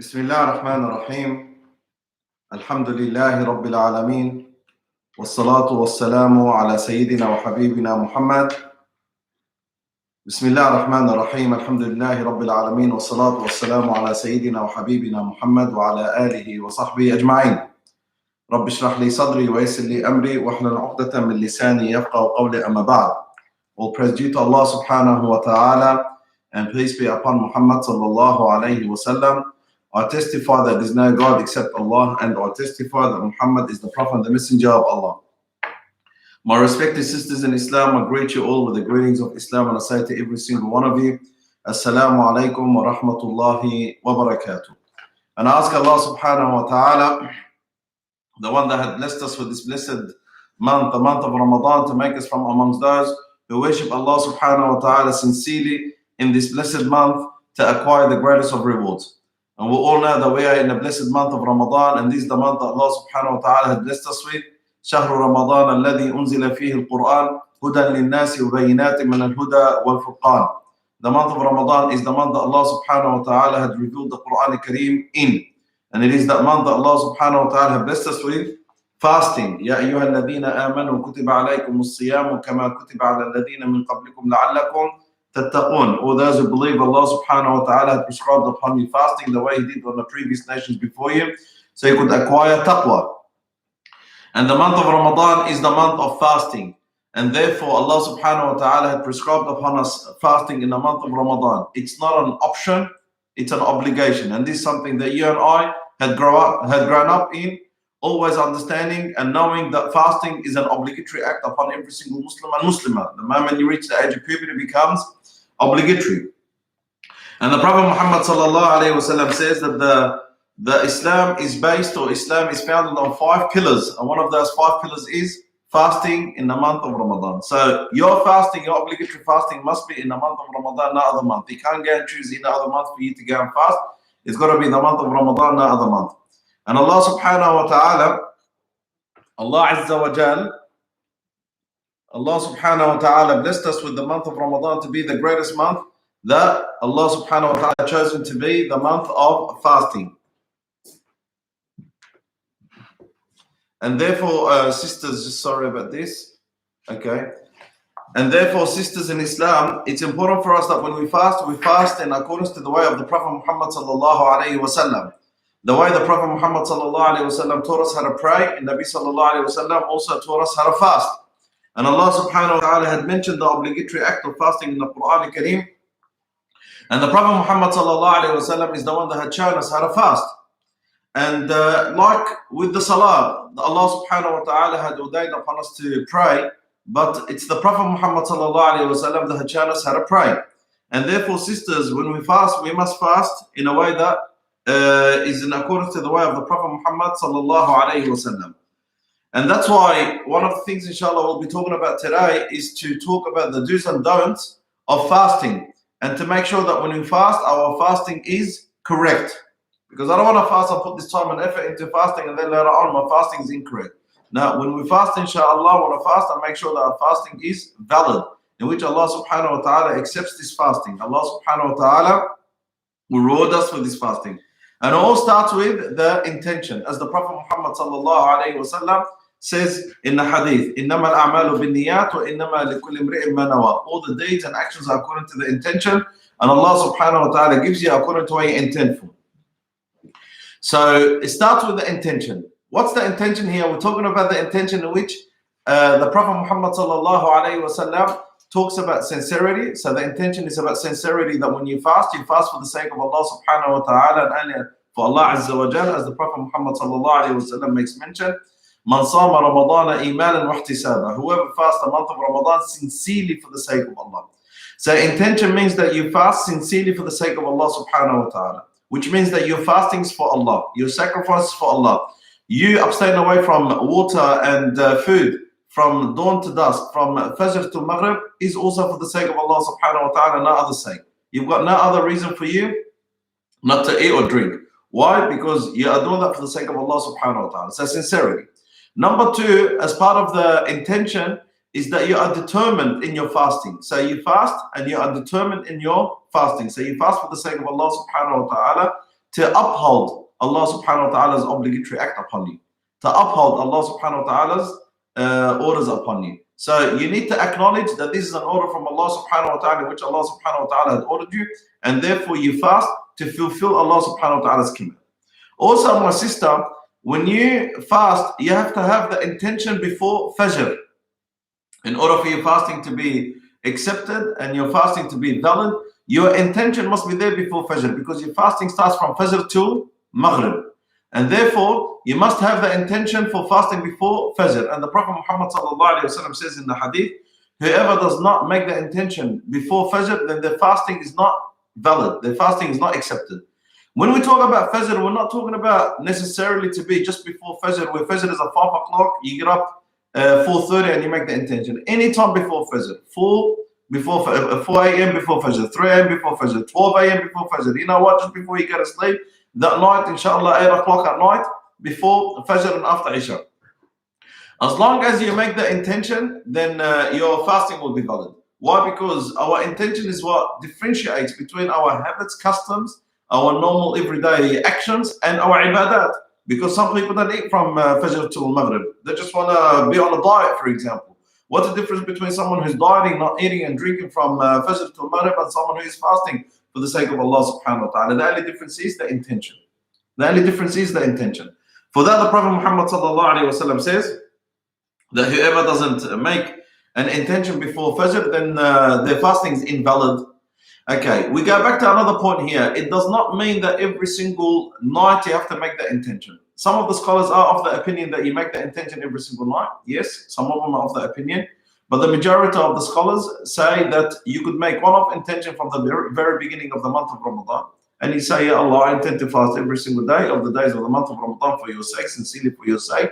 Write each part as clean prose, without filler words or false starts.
بسم الله الرحمن الرحيم الحمد لله رب العالمين والصلاة والسلام على سيدنا وحبيبنا محمد. بسم الله الرحمن الرحيم الحمد لله رب العالمين والصلاة والسلام على سيدنا وحبيبنا محمد وعلى آله وصحبه أجمعين. رب اشرح لي صدري ويسر لي أمري واحلل عقدة من لساني يفقهوا قولي أما بعد. All praise due to Allah subhanahu wa ta'ala, and peace be upon Muhammad sallallahu alayhi wa sallam. I testify that there is no God except Allah, and I testify that Muhammad is the Prophet and the Messenger of Allah. My respected sisters in Islam, I greet you all with the greetings of Islam, and I say to every single one of you, Assalamu alaikum wa rahmatullahi wa barakatuh. And I ask Allah subhanahu wa ta'ala, the one that had blessed us with this blessed month, the month of Ramadan, to make us from amongst those who worship Allah subhanahu wa ta'ala sincerely in this blessed month to acquire the greatest of rewards. And we all know that we are in the blessed month of Ramadan, and this is the month that Allah subhanahu wa ta'ala had blessed us with. شهر رمضان الذي أنزل فيه القرآن هدى للناس وبينات من الهدى والفرقان. The month of Ramadan is the month that Allah subhanahu wa ta'ala had revealed the Quran Kareem in. And it is that month that Allah subhanahu wa ta'ala had blessed us with fasting. يا أيها الذين آمنوا كتب عليكم الصيام كما كتب على الذين من قبلكم لعلكم تتقون. All those who believe Allah subhanahu wa ta'ala had prescribed upon you fasting the way He did on the previous nations before you, so you could acquire taqwa. And the month of Ramadan is the month of fasting, and therefore Allah subhanahu wa ta'ala had prescribed upon us fasting in the month of Ramadan. It's not an option, it's an obligation, and this is something that you and I had grown up in, always understanding and knowing that fasting is an obligatory act upon every single Muslim and Muslimah. The moment you reach the age of puberty, it becomes obligatory. And the Prophet Muhammad sallallahu alayhi wa sallam says that the Islam is based, or Islam is founded on 5 pillars, and one of those 5 pillars is fasting in the month of Ramadan. So your fasting, your obligatory fasting must be in the month of Ramadan, not other month. You can't go and choose any other month for you to go and fast. It's got to be the month of Ramadan, not other month. And Allah subhanahu wa ta'ala, Allah Azza wa Jal, Allah subhanahu wa ta'ala blessed us with the month of Ramadan to be the greatest month that Allah subhanahu wa ta'ala chosen to be the month of fasting. And therefore, sisters, just sorry about this, okay? And therefore, sisters in Islam, it's important for us that when we fast in accordance to the way of the Prophet Muhammad sallallahu alayhi wa sallam. The way the Prophet Muhammad sallallahu alayhi wa sallam taught us how to pray, and Nabi sallallahu alayhi wa sallam also taught us how to fast. And Allah subhanahu wa ta'ala had mentioned the obligatory act of fasting in the Quran Kareem. And the Prophet Muhammad sallallahu alayhi wa sallam is the one that had shown us how to fast. And like with the salah, Allah subhanahu wa ta'ala had ordained upon us to pray, but it's the Prophet Muhammad sallallahu alayhi wa sallam that had shown us how to pray. And therefore, sisters, when we fast, we must fast in a way that is in accordance to the way of the Prophet Muhammad sallallahu alayhi wa sallam. And that's why one of the things inshallah we'll be talking about today is to talk about the do's and don'ts of fasting, and to make sure that when we fast, our fasting is correct. Because I don't want to fast and put this time and effort into fasting and then later on my fasting is incorrect. Now, when we fast, inshallah, I want to fast and make sure that our fasting is valid, in which Allah subhanahu wa ta'ala accepts this fasting. Allah subhanahu wa ta'ala will reward us for this fasting. And it all starts with the intention. As the Prophet Muhammad sallallahu alayhi wa sallam says in the hadith, إِنَّمَا الْأَعْمَالُ بِالنِّيَّاتِ وَإِنَّمَا لِكُلِّ امْرِئٍ مَّا نَوَىٰ. All the deeds and actions are according to the intention, and Allah subhanahu wa ta'ala gives you according to what you intend for. So it starts with the intention. What's the intention here? We're talking about the intention in which the Prophet Muhammad sallallahu alayhi wa sallam talks about sincerity. So the intention is about sincerity, that when you fast for the sake of Allah subhanahu wa ta'ala and only for Allah Azza wa Jal, as the Prophet Muhammad sallallahu alayhi wa sallam makes mention. Man sama Ramadana imanan wa ihtisaba. Whoever fasts the month of Ramadan sincerely for the sake of Allah. So intention means that you fast sincerely for the sake of Allah subhanahu wa ta'ala, which means that your fasting is for Allah, your sacrifice is for Allah. You abstain away from water and food from dawn to dusk, from Fajr to Maghrib, is also for the sake of Allah subhanahu wa ta'ala, not other sake. You've got no other reason for you not to eat or drink. Why? Because you are doing that for the sake of Allah subhanahu wa ta'ala. So sincerity. Number 2, as part of the intention, is that you are determined in your fasting. So you fast and you are determined in your fasting. So you fast for the sake of Allah subhanahu wa ta'ala, to uphold Allah subhanahu wa ta'ala's obligatory act upon you, to uphold Allah subhanahu wa ta'ala's orders upon you. So you need to acknowledge that this is an order from Allah subhanahu wa ta'ala, which Allah subhanahu wa ta'ala has ordered you, and therefore you fast to fulfill Allah subhanahu wa ta'ala's command. Also, my sister, when you fast, you have to have the intention before Fajr. In order for your fasting to be accepted and your fasting to be valid, your intention must be there before Fajr, because your fasting starts from Fajr to Maghrib. And therefore, you must have the intention for fasting before Fajr. And the Prophet Muhammad ﷺ says in the hadith, whoever does not make the intention before Fajr, then their fasting is not valid. Their fasting is not accepted. When we talk about Fajr, we're not talking about necessarily to be just before Fajr, where Fajr is at 5 o'clock, you get up 4:30 and you make the intention. Anytime before Fajr, 4 a.m. before Fajr, 3 a.m. before Fajr, 12 a.m. before Fajr. You know what? Just before you go to sleep, that night, inshallah, 8 o'clock at night, before Fajr and after Isha. As long as you make the intention, then your fasting will be valid. Why? Because our intention is what differentiates between our habits, customs, our normal everyday actions, and our ibadat. Because some people don't eat from Fajr till Maghrib. They just want to be on a diet, for example. What's the difference between someone who's dieting, not eating and drinking from Fajr till Maghrib, and someone who is fasting for the sake of Allah subhanahu wa ta'ala? The only difference is the intention. The only difference is the intention. For that, the Prophet Muhammad sallallahu alayhi wa sallam says that whoever doesn't make an intention before Fajr, then their fasting is invalid. Okay, we go back to another point here. It does not mean that every single night you have to make the intention. Some of the scholars are of the opinion that you make the intention every single night. Yes, some of them are of the opinion. But the majority of the scholars say that you could make one-off intention from the very beginning of the month of Ramadan. And you say, Ya Allah, I intend to fast every single day of the days of the month of Ramadan for your sake, sincerely for your sake,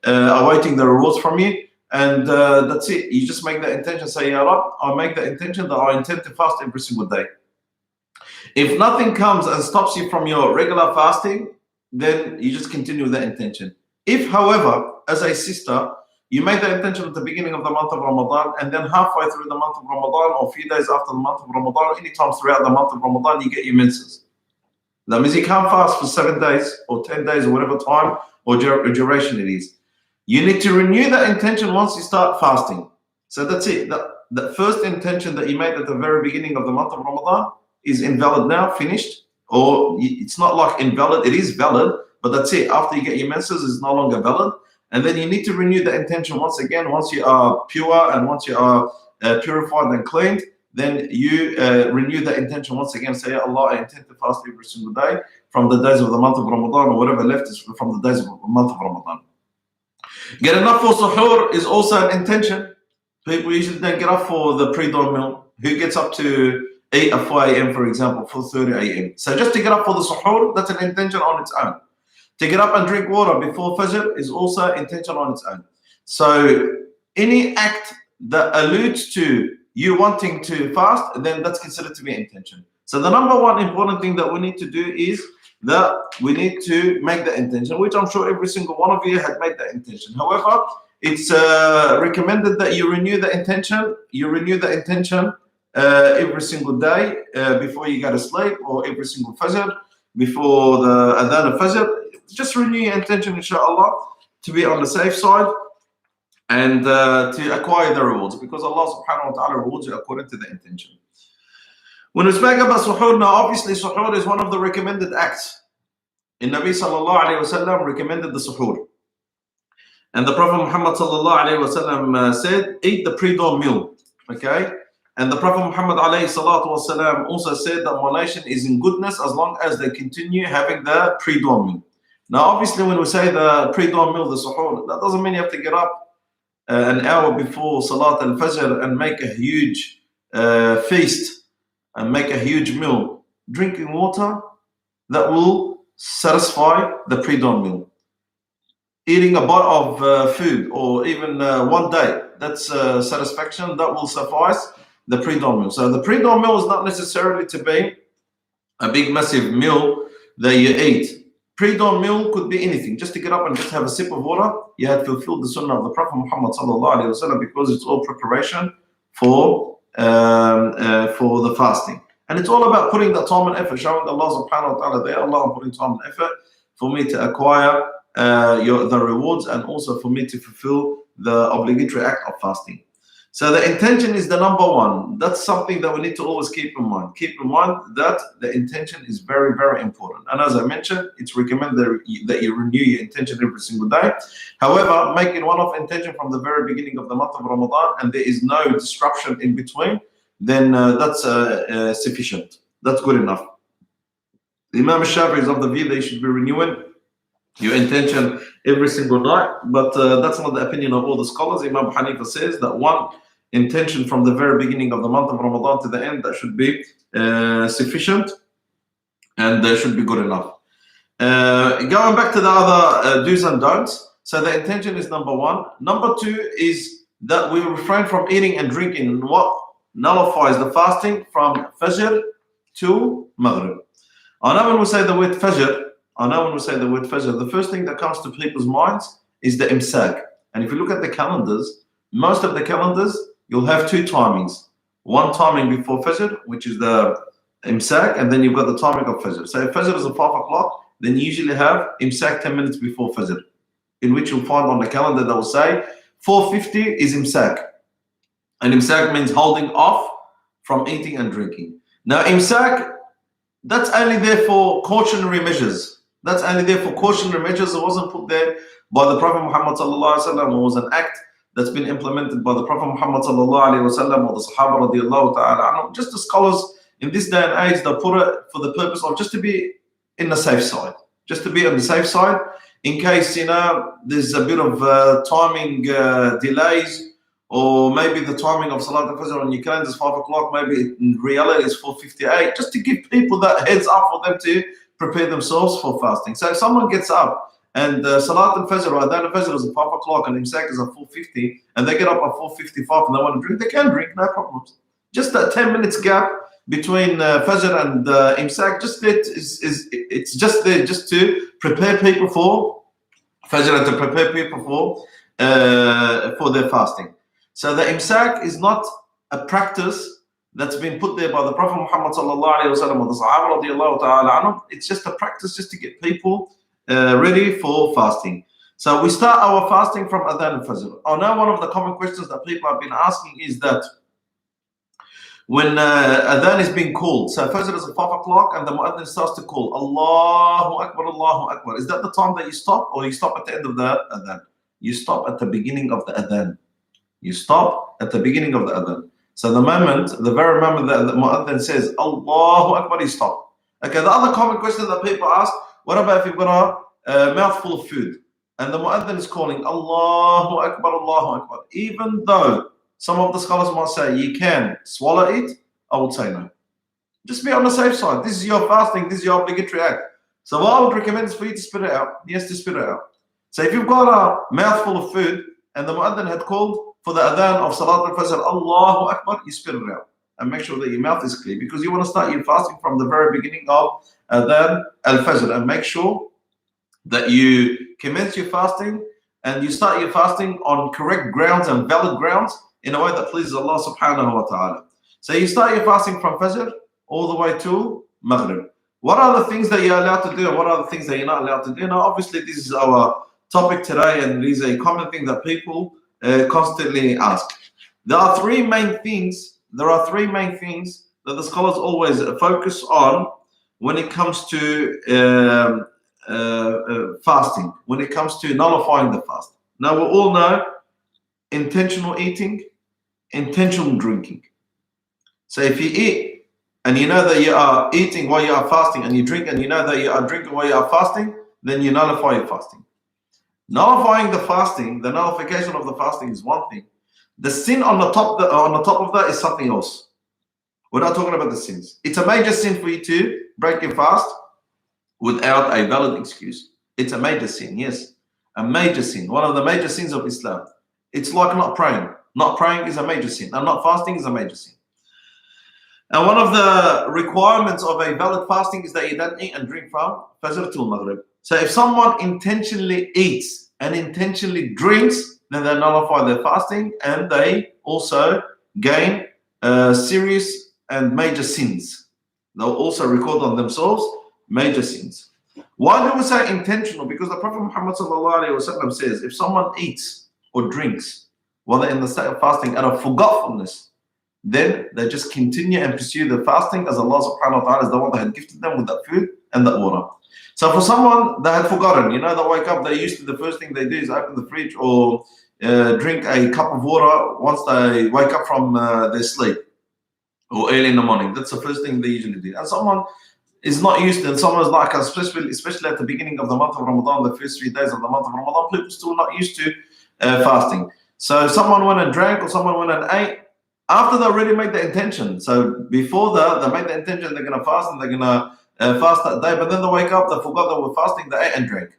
awaiting the rewards from you. And that's it. You just make the intention, say, Ya Rab, I make the intention that I intend to fast every single day. If nothing comes and stops you from your regular fasting, then you just continue with the intention. If, however, as a sister, you make the intention at the beginning of the month of Ramadan, and then halfway through the month of Ramadan, or a few days after the month of Ramadan, anytime throughout the month of Ramadan, you get your menses. That means you can't fast for 7 days or 10 days or whatever time or duration it is. You need to renew that intention once you start fasting. So that's it. The first intention that you made at the very beginning of the month of Ramadan is invalid now, finished. Or it's not like invalid, it is valid, but that's it. After you get your menses, it's no longer valid. And then you need to renew the intention once again. Once you are pure and once you are purified and cleaned, then you renew the intention once again. Say, Allah, I intend to fast every single day from the days of the month of Ramadan, or whatever left is from the days of the month of Ramadan. Getting up for suhoor is also an intention. People usually don't get up for the pre-dawn meal. Who gets up to eat at 4 a.m., for example, 4:30 a.m.? So just to get up for the suhoor, that's an intention on its own. To get up and drink water before Fajr is also intention on its own. So any act that alludes to you wanting to fast, then that's considered to be intention. So the number one important thing that we need to do is that we need to make the intention, which I'm sure every single one of you had made that intention. However, it's recommended that you renew the intention. You renew the intention every single day before you go to sleep, or every single Fajr before the Adhan of Fajr. Just renew your intention, inshallah, to be on the safe side and to acquire the rewards, because Allah subhanahu wa ta'ala rewards you according to the intention. When we speak about suhoor, now obviously suhoor is one of the recommended acts. And Nabi sallallahu alayhi wa sallam recommended the suhoor. And the Prophet Muhammad sallallahu alayhi wa sallam said, eat the pre-dawn meal. Okay? And the Prophet Muhammad alayhi salatu wa sallam also said that my nation is in goodness as long as they continue having the pre-dawn meal. Now obviously when we say the pre-dawn meal, the suhoor, that doesn't mean you have to get up an hour before Salat al-Fajr and make a huge feast and make a huge meal. Drinking water, that will satisfy the pre-dawn meal. Eating a bite of food, or even one day, that's satisfaction, that will suffice the pre-dawn meal. So the pre-dawn meal is not necessarily to be a big massive meal that you eat. Pre-dawn meal could be anything. Just to get up and just have a sip of water, you have fulfilled the sunnah of the Prophet Muhammad sallallahu alaihi wasallam, because it's all preparation for the fasting. And it's all about putting that time and effort, showing Allah subhanahu wa ta'ala there, Allah, I'm putting time and effort for me to acquire the rewards, and also for me to fulfill the obligatory act of fasting. So the intention is the number one. That's something that we need to always keep in mind. Keep in mind that the intention is very, very important. And as I mentioned, it's recommended that you renew your intention every single day. However, making one-off intention from the very beginning of the month of Ramadan and there is no disruption in between, then that's sufficient. That's good enough. The Imam Shafi'i is of the view that you should be renewing your intention every single night, but that's not the opinion of all the scholars. Imam Hanifa says that one intention from the very beginning of the month of Ramadan to the end, that should be sufficient, and should be good enough. Going back to the other do's and don'ts, so the intention is number one. Number two is that we refrain from eating and drinking, what nullifies the fasting from Fajr to Maghrib. I know when we say the word Fajr, the first thing that comes to people's minds is the imsak. And if you look at the calendars, most of the calendars, you'll have two timings. One timing before Fajr, which is the imsak, and then you've got the timing of Fajr. So if Fajr is at 5 o'clock, then you usually have imsak 10 minutes before Fajr, in which you'll find on the calendar that will say 4:50 is imsak. And imsak means holding off from eating and drinking. Now imsak, that's only there for cautionary measures. That's only there for cautionary measures. It wasn't put there by the Prophet Muhammad sallallahu alaihi wasallam. It was an act that's been implemented by the Prophet Muhammad sallallahu alaihi wasallam or the Sahaba radiallahu ta'ala anhum. Just the scholars in this day and age, they put it for the purpose of just to be in the safe side. Just to be on the safe side in case, there's a bit of timing delays, or maybe the timing of Salat al-Fajr on your calendar is 5 o'clock, maybe in reality it's 4:58, just to give people that heads up for them to prepare themselves for fasting. So if someone gets up and Salat al-Fajr or Adhan al-Fajr is at 5 o'clock and Imsak is at 4:50, and they get up at 4:55 and they want to drink, they can drink, no problems. Just that 10 minutes gap between Fajr and Imsak, it's just there just to prepare people for Fajr and to prepare people for their fasting. So the Imsak is not a practice that's been put there by the Prophet Muhammad sallallahu alaihi wasallam or the Sahaba radiallahu ta'ala anhum. It's just a practice just to get people ready for fasting. So we start our fasting from Adhan al-Fajr. Oh, now one of the common questions that people have been asking is that when Adhan is being called, so Fajr is at 5 o'clock and the Mu'adhin starts to call, Allahu Akbar, Allahu Akbar. Is that the time that you stop, or you stop at the end of the Adhan? You stop at the beginning of the Adhan. You stop at the beginning of the Adhan. So the very moment that the Mu'adhin says, Allahu Akbar, you stop. Okay, the other common question that people ask, what about if you've got a mouthful of food and the Mu'adhin is calling, Allahu Akbar, Allahu Akbar. Even though some of the scholars might say you can swallow it, I would say no. Just be on the safe side. This is your fasting, this is your obligatory act. So what I would recommend is for you to spit it out. Yes, to spit it out. So if you've got a mouthful of food and the Mu'adhin had called for the Adhan of Salat al-Fajr, Allahu Akbar, you spit it out. And make sure that your mouth is clear, because you want to start your fasting from the very beginning of Adhan al-Fajr. And make sure that you commence your fasting and you start your fasting on correct grounds and valid grounds in a way that pleases Allah subhanahu wa ta'ala. So you start your fasting from Fajr all the way to Maghrib. What are the things that you're allowed to do and what are the things that you're not allowed to do? Now, obviously, this is our topic today, and it is a common thing that people constantly ask. There are three main things that the scholars always focus on when it comes to fasting, when it comes to nullifying the fast. Now, we all know intentional eating, intentional drinking. So if you eat and you know that you are eating while you are fasting, and you drink and you know that you are drinking while you are fasting, then you nullify your fasting. Nullifying the fasting, the nullification of the fasting is one thing. The sin on the top of that is something else. We're not talking about the sins. It's a major sin for you to break your fast without a valid excuse. It's a major sin, yes. A major sin. One of the major sins of Islam. It's like not praying. Not praying is a major sin, and not fasting is a major sin. And one of the requirements of a valid fasting is that you don't eat and drink from Fajr till Maghrib. So if someone intentionally eats and intentionally drinks, then they nullify their fasting, and they also gain serious and major sins. They'll also record on themselves major sins. Why do we say intentional? Because the Prophet Muhammad ﷺ says, if someone eats or drinks while they're in the state of fasting out of forgetfulness, then they just continue and pursue the fasting, as Allah subhanahu wa ta'ala is the one that had gifted them with that food and that water. So for someone that had forgotten, they wake up, they used to, the first thing they do is open the fridge or drink a cup of water once they wake up from their sleep or early in the morning. That's the first thing they usually do. And someone is not used to, and someone's like, especially at the beginning of the month of Ramadan, the first 3 days of the month of Ramadan, people still not used to fasting. So someone went and drank or someone went and ate after they already made the intention. So before that, they made the intention they're going to fast and they're going to fast that day, but then they wake up, they forgot they were fasting, they ate and drank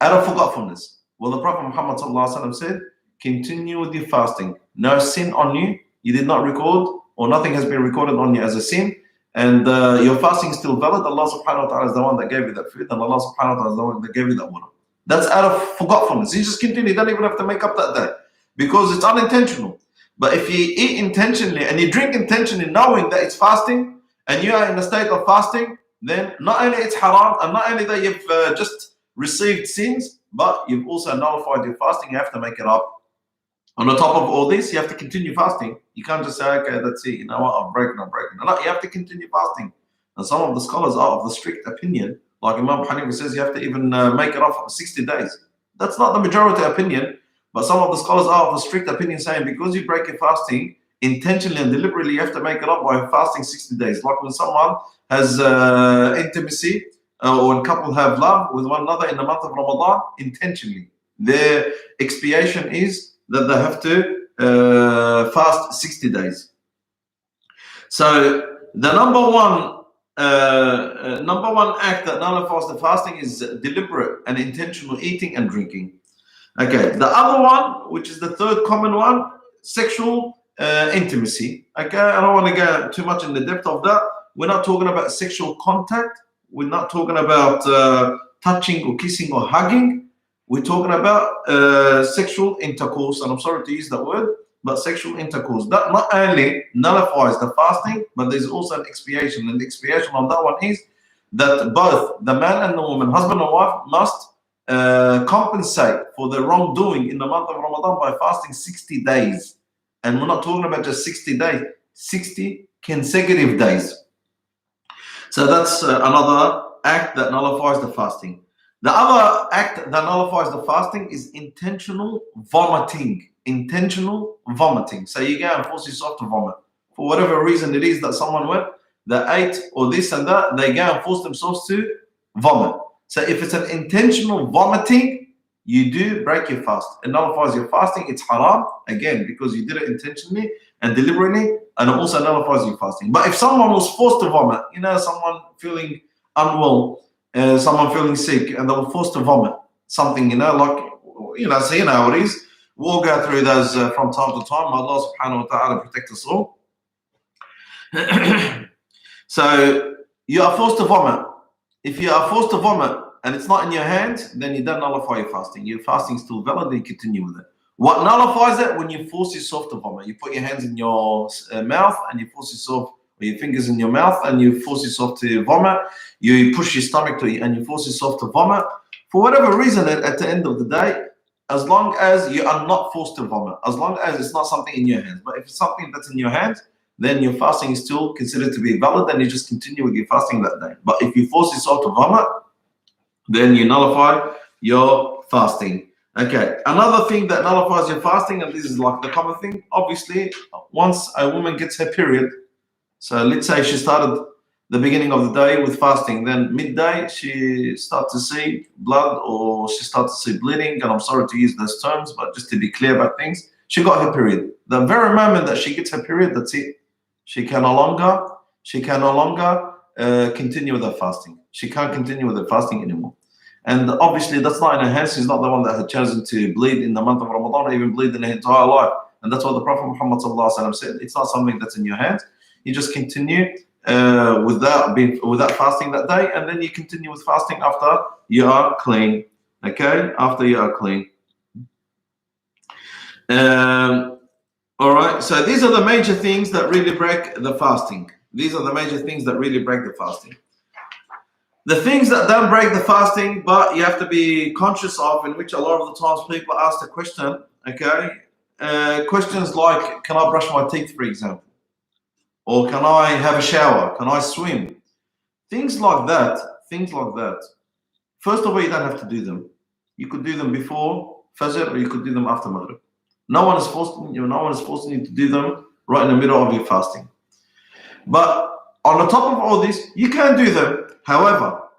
out of forgetfulness. Well, the Prophet Muhammad ﷺ said, continue with your fasting. No sin on you. You did not record, or nothing has been recorded on you as a sin, and your fasting is still valid. Allah subhanahu wa ta'ala is the one that gave you that food, and Allah subhanahu wa ta'ala is the one that gave you that water. That's out of forgetfulness. You just continue. You don't even have to make up that day because it's unintentional. But if you eat intentionally and you drink intentionally knowing that it's fasting and you are in a state of fasting, then not only it's haram and not only that you've just received sins, but you've also nullified your fasting. You have to make it up. On the top of all this, you have to continue fasting. You can't just say, okay, that's it. You know what? I'm breaking. No, you have to continue fasting. And some of the scholars are of the strict opinion, like Imam Hanifa says, you have to even make it off for 60 days. That's not the majority opinion, but some of the scholars are of the strict opinion saying because you break your fasting intentionally and deliberately, you have to make it up by fasting 60 days. Like when someone has intimacy or when couple have love with one another in the month of Ramadan intentionally, their expiation is that they have to fast 60 days. So the number one act that nullifies the fasting is deliberate and intentional eating and drinking. Okay, the other one, which is the third common one, sexual intimacy. Okay, I don't want to go too much in the depth of that. We're not talking about sexual contact. We're not talking about touching or kissing or hugging. We're talking about sexual intercourse, and I'm sorry to use that word, but sexual intercourse. That not only nullifies the fasting, but there's also an expiation. And the expiation on that one is that both the man and the woman, husband and wife, must compensate for their wrongdoing in the month of Ramadan by fasting 60 days. And we're not talking about just 60 days, 60 consecutive days. So that's another act that nullifies the fasting. The other act that nullifies the fasting is intentional vomiting. Intentional vomiting. So you go and force yourself to vomit. For whatever reason it is that someone went, they ate or this and that, they go and force themselves to vomit. So if it's an intentional vomiting, you do break your fast. It nullifies your fasting. It's haram, again, because you did it intentionally and deliberately, and it also nullifies your fasting. But if someone was forced to vomit, someone feeling unwell, someone feeling sick, and they were forced to vomit something, so how it is. We'll go through those from time to time. Allah subhanahu wa ta'ala protect us all. So you are forced to vomit. If you are forced to vomit and it's not in your hands, then you don't nullify your fasting. Your fasting is still valid, and you continue with it. What nullifies it? When you force yourself to vomit. You put your hands in your mouth and you force yourself, or your fingers in your mouth, and you force yourself to vomit. You push your stomach to and you force yourself to vomit. For whatever reason, at the end of the day, as long as you are not forced to vomit, as long as it's not something in your hands. But if it's something that's in your hands, then your fasting is still considered to be valid, and you just continue with your fasting that day. But if you force yourself to vomit, then you nullify your fasting. Okay, another thing that nullifies your fasting, and this is like the common thing, obviously, once a woman gets her period, so let's say she started the beginning of the day with fasting, then midday she starts to see blood or she starts to see bleeding, and I'm sorry to use those terms, but just to be clear about things, she got her period. The very moment that she gets her period, that's it. She can no longer continue with her fasting. She can't continue with her fasting anymore. And obviously that's not in her hands. She's not the one that had chosen to bleed in the month of Ramadan or even bleed in her entire life. And that's what the Prophet Muhammad said. It's not something that's in your hands. You just continue without fasting that day, and then you continue with fasting after you are clean. Okay, after you are clean. All right. So these are the major things that really break the fasting. These are the major things that really break the fasting. The things that don't break the fasting, but you have to be conscious of, in which a lot of the times people ask the question, okay? Questions like, can I brush my teeth, for example? Or can I have a shower? Can I swim? Things like that, First of all, you don't have to do them. You could do them before Fajr, or you could do them after Maghrib. No one is forcing you to do them right in the middle of your fasting. But on the top of all this, you can do them. However,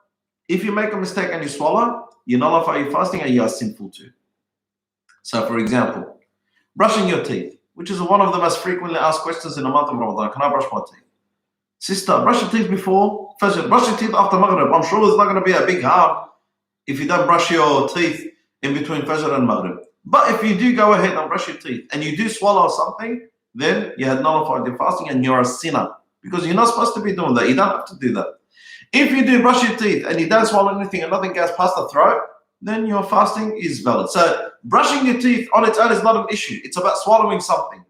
if you make a mistake and you swallow, you nullify your fasting and you are sinful too. So, for example, brushing your teeth, which is one of the most frequently asked questions in the month of Ramadan. Can I brush my teeth? Sister, brush your teeth before Fajr, brush your teeth after Maghrib. I'm sure it's not going to be a big harm if you don't brush your teeth in between Fajr and Maghrib. But if you do go ahead and brush your teeth and you do swallow something, then you have nullified your fasting and you're a sinner, because you're not supposed to be doing that. You don't have to do that. If you do brush your teeth and you don't swallow anything and nothing goes past the throat, then your fasting is valid. So brushing your teeth on its own is not an issue. It's about swallowing something.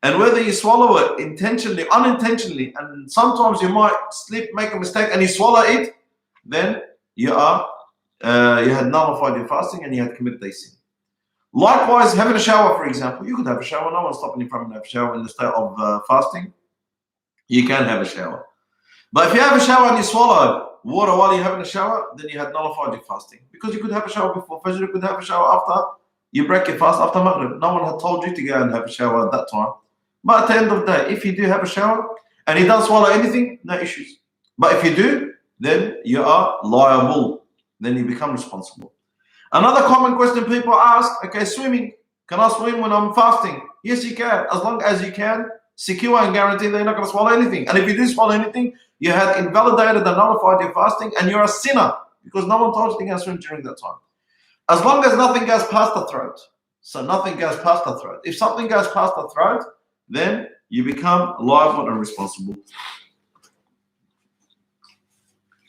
And whether you swallow it intentionally, unintentionally, and sometimes you might slip, make a mistake, and you swallow it, then you had nullified your fasting and you had committed a sin. Likewise, having a shower, for example, you could have a shower. No one's stopping you from having a shower in the state of fasting. You can have a shower. But if you have a shower and you swallow water while you're having a shower, then you had nullified your fasting. Because you could have a shower before Fajr, you could have a shower after you break your fast after Maghrib. No one had told you to go and have a shower at that time. But at the end of the day, if you do have a shower and you don't swallow anything, no issues. But if you do, then you are liable. Then you become responsible. Another common question people ask, okay, swimming. Can I swim when I'm fasting? Yes, you can, as long as you can secure and guarantee that you're not going to swallow anything. And if you do swallow anything, you have invalidated and nullified your fasting, and you're a sinner, because no one told you to go and swim during that time. As long as nothing goes past the throat. So nothing goes past the throat. If something goes past the throat, then you become liable and responsible.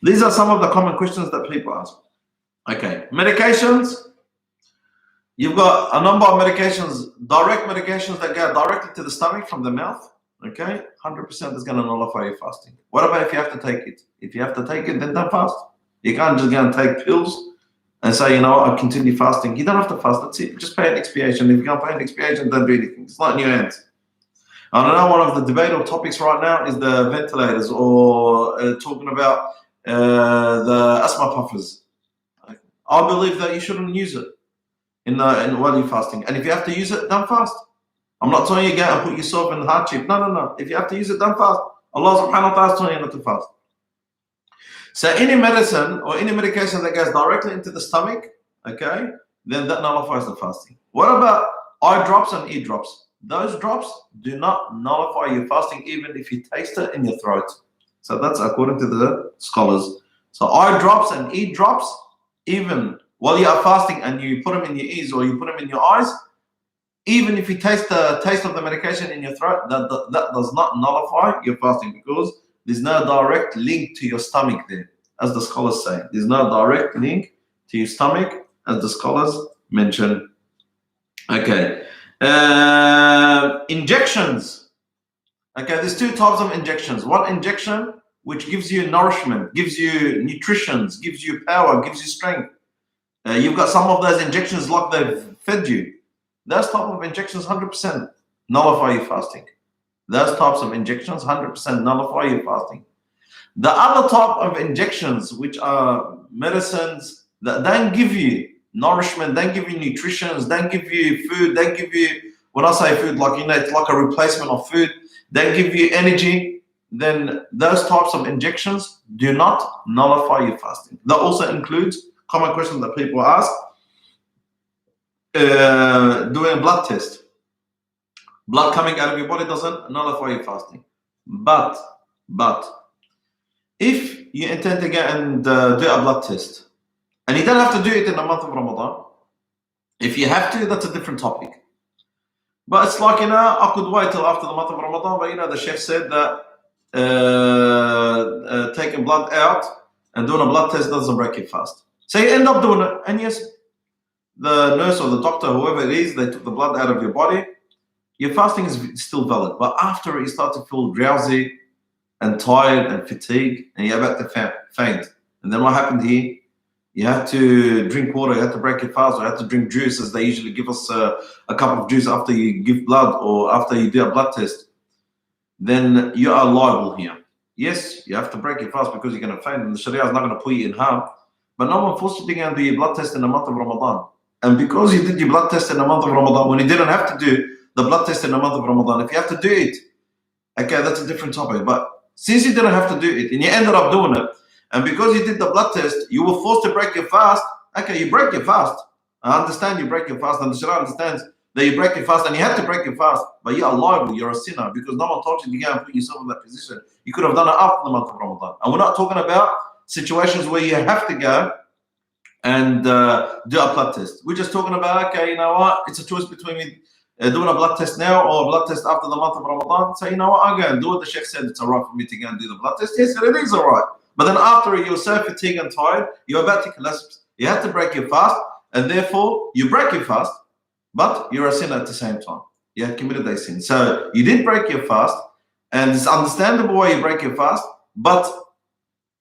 These are some of the common questions that people ask. Okay, medications. You've got a number of medications, direct medications that go directly to the stomach from the mouth. Okay, 100% is going to nullify your fasting. What about if you have to take it? If you have to take it, then don't fast. You can't just go and take pills and say, you know, I'll continue fasting. You don't have to fast. That's it. Just pay an expiation. If you can't pay an expiation, don't do anything. It's not in your hands. I know one of the debatable topics right now is the ventilators, or talking about the asthma puffers. I believe that you shouldn't use it while you're fasting. And if you have to use it, don't fast. I'm not telling you to go and put yourself in hardship. No. If you have to use it, don't fast. Allah subhanahu wa ta'ala is telling you not to fast. So any medicine or any medication that goes directly into the stomach, okay, then that nullifies the fasting. What about eye drops and ear drops? Those drops do not nullify your fasting even if you taste it in your throat. So that's according to the scholars. So eye drops and ear drops, even while you are fasting and you put them in your ears or you put them in your eyes, even if you taste the taste of the medication in your throat, that does not nullify your fasting, because there's no direct link to your stomach there, as the scholars say. There's no direct link to your stomach, as the scholars mention. Okay. Injections. Okay, there's two types of injections. One injection which gives you nourishment, gives you nutrition, gives you power, gives you strength. You've got some of those injections like they've fed you. Those type of injections 100% nullify your fasting. Those types of injections 100% nullify your fasting. The other type of injections, which are medicines that don't give you nourishment, don't give you nutrition, don't give you food, don't give you, when I say food, like, you know, it's like a replacement of food, don't give you energy, then those types of injections do not nullify your fasting. That also includes common questions that people ask, doing a blood test. Blood coming out of your body doesn't nullify your fasting. But if you intend to get and do a blood test, and you don't have to do it in the month of Ramadan, if you have to, that's a different topic. But it's like, you know, I could wait till after the month of Ramadan, but you know, the chef said that taking blood out and doing a blood test doesn't break your fast. So you end up doing it, and yes, the nurse or the doctor, whoever it is, they took the blood out of your body, your fasting is still valid. But after you start to feel drowsy, and tired and fatigued, and you're about to faint. And then what happened here? You have to drink water, you have to break your fast, or you have to drink juice, as they usually give us a cup of juice after you give blood or after you do a blood test. Then you are liable here. Yes, you have to break your fast because you're going to faint, and the Sharia is not going to put you in harm. But no one forced you to go and do your blood test in the month of Ramadan. And because you did your blood test in the month of Ramadan, when you didn't have to do the blood test in the month of Ramadan, if you have to do it, okay, that's a different topic. But since you didn't have to do it and you ended up doing it, and because you did the blood test, you were forced to break your fast, okay, you break your fast. I understand you break your fast, and the Sharia understands that you break your fast, and you have to break your fast, but you are liable, you're a sinner, because no one told you to go and put yourself in that position. You could have done it after the month of Ramadan. And we're not talking about situations where you have to go and do a blood test. We're just talking about, okay, you know what, it's a choice between me doing a blood test now or a blood test after the month of Ramadan. So, you know what, I'll go and do it. The Sheikh said it's all right for me to go and do the blood test. Yes, it is all right. But then after you're so fatigued and tired, you're about to collapse. You have to break your fast, and therefore you break your fast, but you're a sinner at the same time. You have committed a sin. So you did break your fast, and it's understandable why you break your fast, but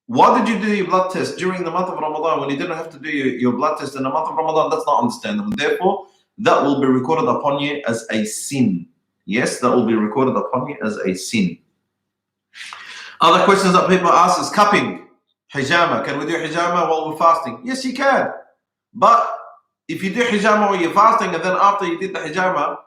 why did you do your blood test during the month of Ramadan when you didn't have to do your blood test in the month of Ramadan? That's not understandable. Therefore, that will be recorded upon you as a sin. Yes, that will be recorded upon you as a sin. Other questions that people ask is cupping, hijama. Can we do hijama while we're fasting? Yes, you can. But if you do hijama while you're fasting, and then after you did the hijama,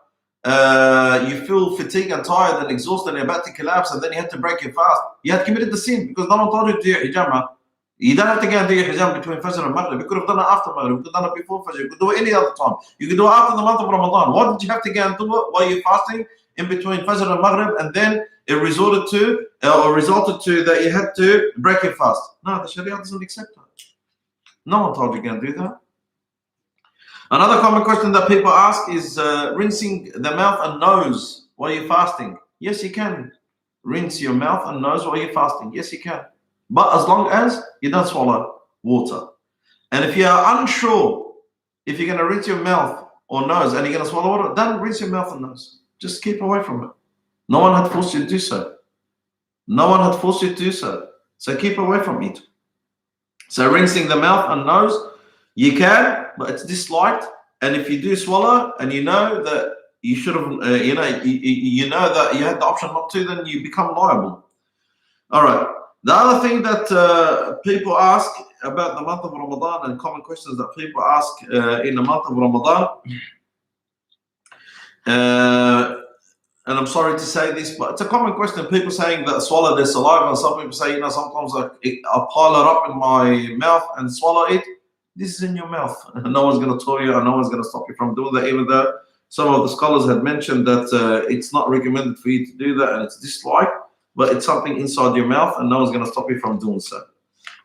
you feel fatigued and tired and exhausted and you're about to collapse, and then you have to break your fast, you have committed the sin, because no one told you to do your hijama. You don't have to go and do your hijama between Fajr and Maghrib. You could have done it after Maghrib. You could have done it before Fajr. You could do it any other time. You could do it after the month of Ramadan. Why did you have to go and do it while you're fasting in between Fajr and Maghrib, and then it resulted to that you had to break your fast? No, the Sharia doesn't accept that. No one told you to do that. Another common question that people ask is rinsing the mouth and nose while you're fasting. Yes, you can rinse your mouth and nose while you're fasting. Yes, you can. But as long as you don't swallow water. And if you're unsure if you're going to rinse your mouth or nose and you're going to swallow water, don't rinse your mouth and nose. Just keep away from it. No one had forced you to do so. No one had forced you to do so. So keep away from it. So rinsing the mouth and nose, you can, but it's disliked. And if you do swallow and you know that you should have, you know that you had the option not to, then you become liable. All right. The other thing that people ask about the month of Ramadan, and common questions that people ask in the month of Ramadan, and I'm sorry to say this, but it's a common question. People saying that swallow their saliva, and some people say, you know, sometimes I'll pile it up in my mouth and swallow it. This is in your mouth. No one's going to tell you, and no one's going to stop you from doing that, even though some of the scholars had mentioned that it's not recommended for you to do that and it's disliked, but it's something inside your mouth and no one's going to stop you from doing so.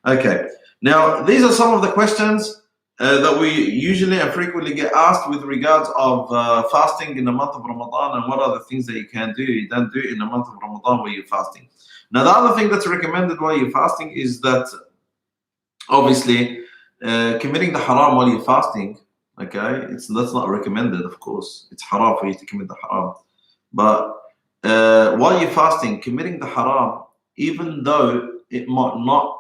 Okay. Now, these are some of the questions that we usually and frequently get asked with regards of fasting in the month of Ramadan, and what are the things that you can do. You don't do it in the month of Ramadan while you're fasting. Now, the other thing that's recommended while you're fasting is that, obviously, committing the haram while you're fasting, okay, that's not recommended, of course. It's haram for you to commit the haram. But while you're fasting, committing the haram, even though it might not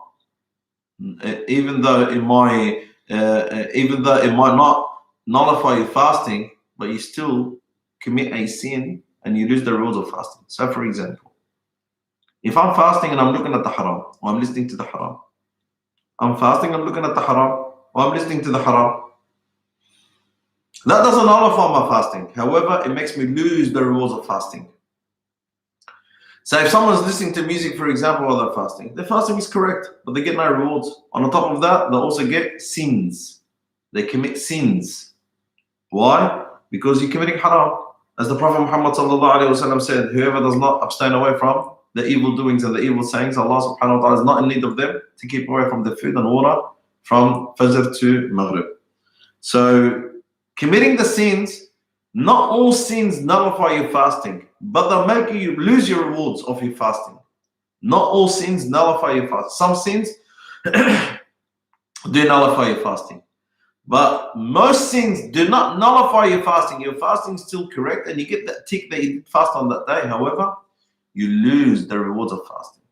nullify your fasting, but you still commit a sin and you lose the rules of fasting. So, for example, if I'm fasting and I'm looking at the haram, or I'm listening to the haram, I'm fasting, I'm looking at the haram, or I'm listening to the haram, that doesn't nullify my fasting. However, it makes me lose the rewards of fasting. So if someone's listening to music, for example, while they're fasting, their fasting is correct, but they get no rewards. On top of that, they also get sins. They commit sins. Why? Because you're committing haram. As the Prophet Muhammad said, whoever does not abstain away from the evil doings and the evil sayings, Allah subhanahu wa ta'ala is not in need of them to keep away from the food and water from Fajr to Maghrib. So committing the sins, not all sins nullify your fasting, but they'll make you lose your rewards of your fasting. Not all sins nullify your fasting. Some sins do nullify your fasting. But most sins do not nullify your fasting. Your fasting is still correct and you get that tick that you did fast on that day. However, you lose the rewards of fasting.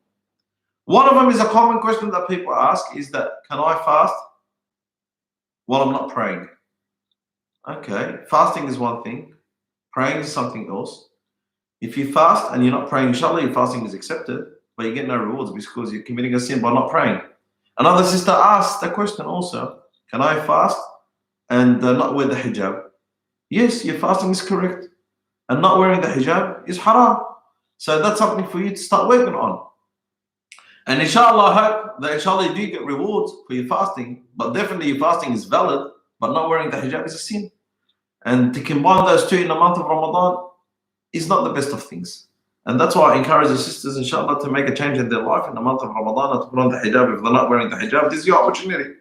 One of them is a common question that people ask is that, can I fast while I'm not praying? Okay, fasting is one thing, praying is something else. If you fast and you're not praying, inshallah, your fasting is accepted, but you get no rewards because you're committing a sin by not praying. Another sister asked the question also, can I fast and not wear the hijab? Yes, your fasting is correct. And not wearing the hijab is haram. So that's something for you to start working on. And inshallah, I hope that inshallah you do get rewards for your fasting, but definitely your fasting is valid, but not wearing the hijab is a sin. And to combine those two in the month of Ramadan is not the best of things. And that's why I encourage the sisters, inshallah, to make a change in their life in the month of Ramadan and to put on the hijab if they're not wearing the hijab. This is your opportunity.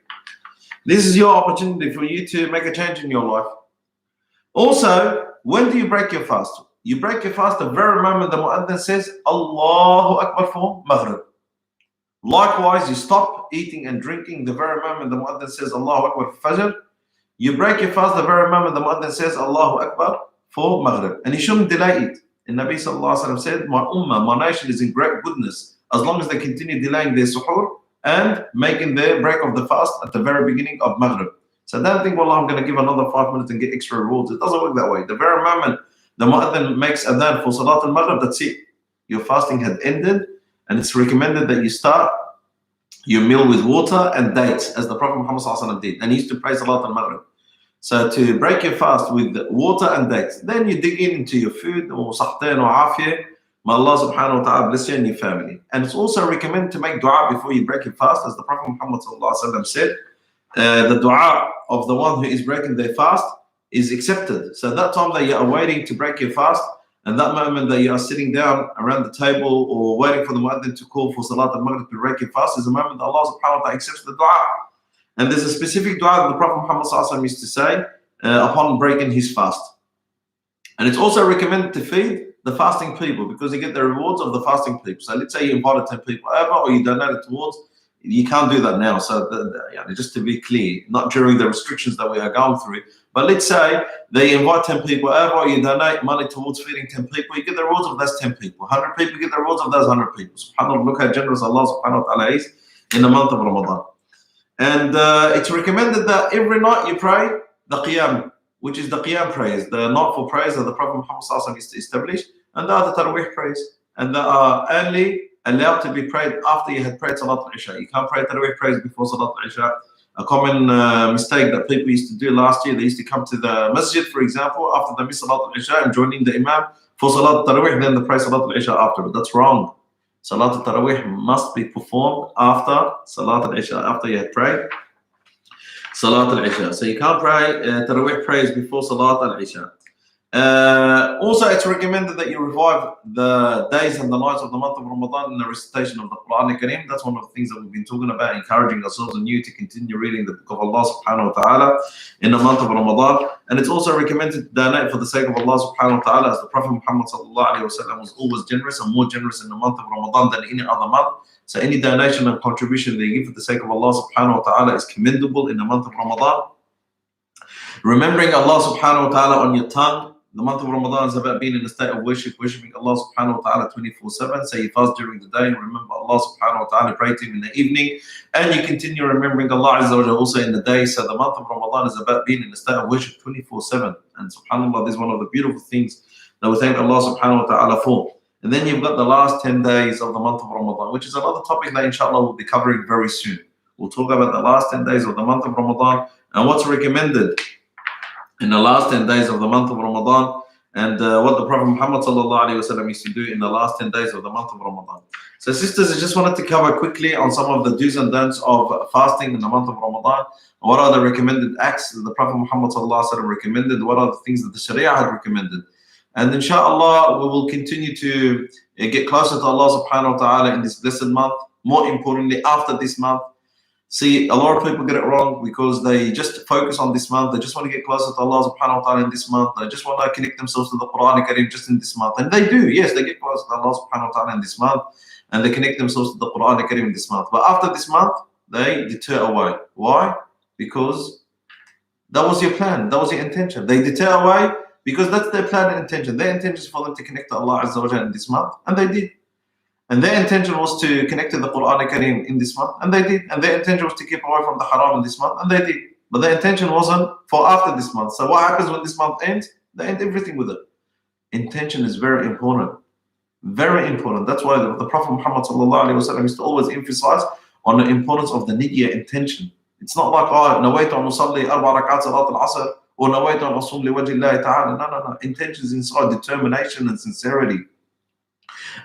This is your opportunity for you to make a change in your life. Also, when do you break your fast? You break your fast the very moment the mu'adhin says, Allahu Akbar for Maghrib. Likewise, you stop eating and drinking the very moment the mu'adhin says Allahu Akbar for Fajr. You break your fast the very moment the mu'adhin says Allahu Akbar for Maghrib. And you shouldn't delay it. And Nabi Sallallahu Alaihi Wasallam said, my ummah, my nation is in great goodness as long as they continue delaying their suhoor and making their break of the fast at the very beginning of Maghrib. So don't think, well, I'm going to give another 5 minutes and get extra rewards. It doesn't work that way. The very moment the mu'adhin makes adhan for Salat al-Maghrib, that's it. Your fasting had ended, and it's recommended that you start your meal with water and dates, as the Prophet Muhammad ﷺ did. And he used to pray Salat al-Maghrib. So to break your fast with water and dates, then you dig into your food, or sahtain or afiyah. May Allah subhanahu wa ta'ala bless you and your family. And it's also recommended to make dua before you break your fast, as the Prophet Muhammad ﷺ said, the dua of the one who is breaking their fast is accepted. So that time that you are waiting to break your fast, and that moment that you are sitting down around the table or waiting for the mu'adhin to call for Salat al-Maghrib to break your fast, is a moment that Allah subhanahu wa ta'ala accepts the dua. And there's a specific dua that the Prophet Muhammad ﷺ used to say upon breaking his fast. And it's also recommended to feed the fasting people because you get the rewards of the fasting people. So let's say you invited 10 people over or you donated towards, you can't do that now. So just to be clear, not during the restrictions that we are going through, but let's say they invite 10 people over or you donate money towards feeding 10 people, you get the rewards of those 10 people. 100 people, you get the rewards of those 100 people. SubhanAllah, look how generous Allah subhanahu wa ta'ala is in the month of Ramadan. And it's recommended that every night you pray the Qiyam, which is the Qiyam prayers, the nightful prayers that the Prophet Muhammad ﷺ used to establish, and the other Taraweeh prayers. And they are only allowed to be prayed after you had prayed Salat al-Isha. You can't pray Taraweeh prayers before Salat al-Isha. A common mistake that people used to do last year, they used to come to the masjid, for example, after they miss Salat al-Isha and joining the Imam for Salat al-Taraweeh, then they pray Salat al-Isha after. But that's wrong. Salat al-Taraweeh must be performed after Salat al-Isha, after you had prayed Salat al-Isha. So you can't pray Taraweeh prayers before Salat al-Isha. Also, it's recommended that you revive the days and the nights of the month of Ramadan in the recitation of the Quran al-Kareem. That's one of the things that we've been talking about, encouraging ourselves and you to continue reading the book of Allah subhanahu wa ta'ala in the month of Ramadan. And it's also recommended to donate for the sake of Allah subhanahu wa ta'ala, as the Prophet Muhammad sallallahu alayhi wa sallam was always generous and more generous in the month of Ramadan than any other month. So any donation and contribution that you give for the sake of Allah subhanahu wa ta'ala is commendable in the month of Ramadan. Remembering Allah subhanahu wa ta'ala on your tongue. The month of Ramadan is about being in a state of worship, worshiping Allah subhanahu wa ta'ala 24/7. So you fast during the day, remember Allah subhanahu wa ta'ala, pray to Him in the evening, and you continue remembering Allah Azza wa Jalla also in the day. So the month of Ramadan is about being in a state of worship 24/7. And subhanAllah, this is one of the beautiful things that we thank Allah subhanahu wa ta'ala for. And then you've got the last 10 days of the month of Ramadan, which is another topic that inshallah we'll be covering very soon. We'll talk about the last 10 days of the month of Ramadan and what's recommended in the last 10 days of the month of Ramadan, and what the Prophet Muhammad sallallahu alaihi wasallam used to do in the last 10 days of the month of Ramadan. So sisters, I just wanted to cover quickly on some of the do's and don'ts of fasting in the month of Ramadan. What are the recommended acts that the Prophet Muhammad sallallahu alaihi wasallam recommended? What are the things that the Sharia had recommended? And inshallah, we will continue to get closer to Allah subhanahu wa ta'ala in this blessed month. More importantly, after this month. See, a lot of people get it wrong because they just focus on this month. They just want to get closer to Allah subhanahu wa ta'ala in this month. They just want to connect themselves to the Quran al-Kareem just in this month. And they do, yes, they get closer to Allah subhanahu wa ta'ala in this month. And they connect themselves to the Quran al-Kareem in this month. But after this month, they deter away. Why? Because that was your plan. That was your intention. They deter away because that's their plan and intention. Their intention is for them to connect to Allah Azza wa Jalla in this month. And they did. And their intention was to connect to the Quran Kareem in this month, and they did. And their intention was to keep away from the haram in this month, and they did. But their intention wasn't for after this month. So what happens when this month ends? They end everything with it. Intention is very important. Very important. That's why the Prophet Muhammad ﷺ used to always emphasize on the importance of the niyyah, intention. It's not like, oh, nawaitu an usalli 4 rakat salat al-asr, or nawaitu an asum li wajhi Allah ta'ala. No. Intention is inside determination and sincerity.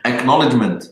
Acknowledgement.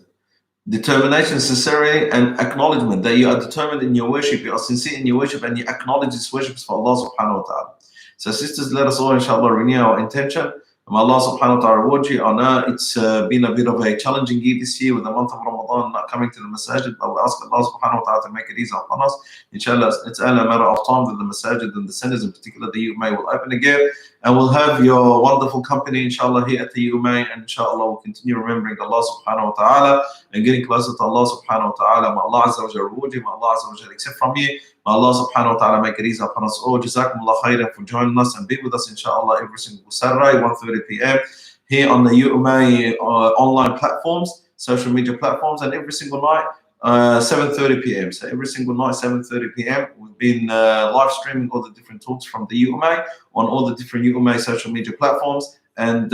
Determination, sincerity, and acknowledgement that you are determined in your worship, you are sincere in your worship, and you acknowledge this worship is for Allah subhanahu wa ta'ala. So sisters, let us all inshallah renew our intention. May Allah subhanahu wa ta'ala reward you. I know it's been a bit of a challenging year this year with the month of Ramadan not coming to the masajid, but we ask Allah subhanahu wa ta'ala to make it easy upon us. Inshallah, it's only a matter of time that the masajid and the centers, in particular the UMA, will open again. And we'll have your wonderful company, inshallah, here at the UMA. And inshallah, we'll continue remembering Allah subhanahu wa ta'ala and getting closer to Allah subhanahu wa ta'ala. May Allah Azza wa Jalla reward you. May Allah Azza wa Jalla accept from you. May Allah subhanahu wa ta'ala make it easy upon us all. Jazakumullah khairan for joining us, and be with us inshallah every single Saturday, 1:30 p.m. here on the UMA online platforms, social media platforms, and every single night 7:30 p.m. So every single night 7:30 p.m. we've been live streaming all the different talks from the UMA on all the different UMA social media platforms. And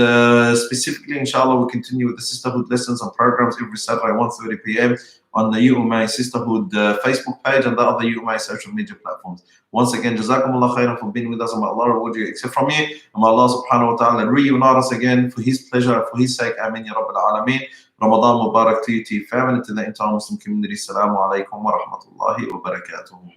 specifically, inshallah, we'll continue with the sisterhood lessons and programs every Saturday 1:30 p.m. on the UMA Sisterhood Facebook page and the other UMA social media platforms. Once again, Jazakumullah khairan for being with us, and may Allah reward you accept from you, and may Allah subhanahu wa ta'ala reunite us again for His pleasure, for His sake. Ameen ya Rabbil Alameen. Ramadan Mubarak to you, to your family, to the entire Muslim community. Assalamu alaikum wa rahmatullahi wa barakatuh.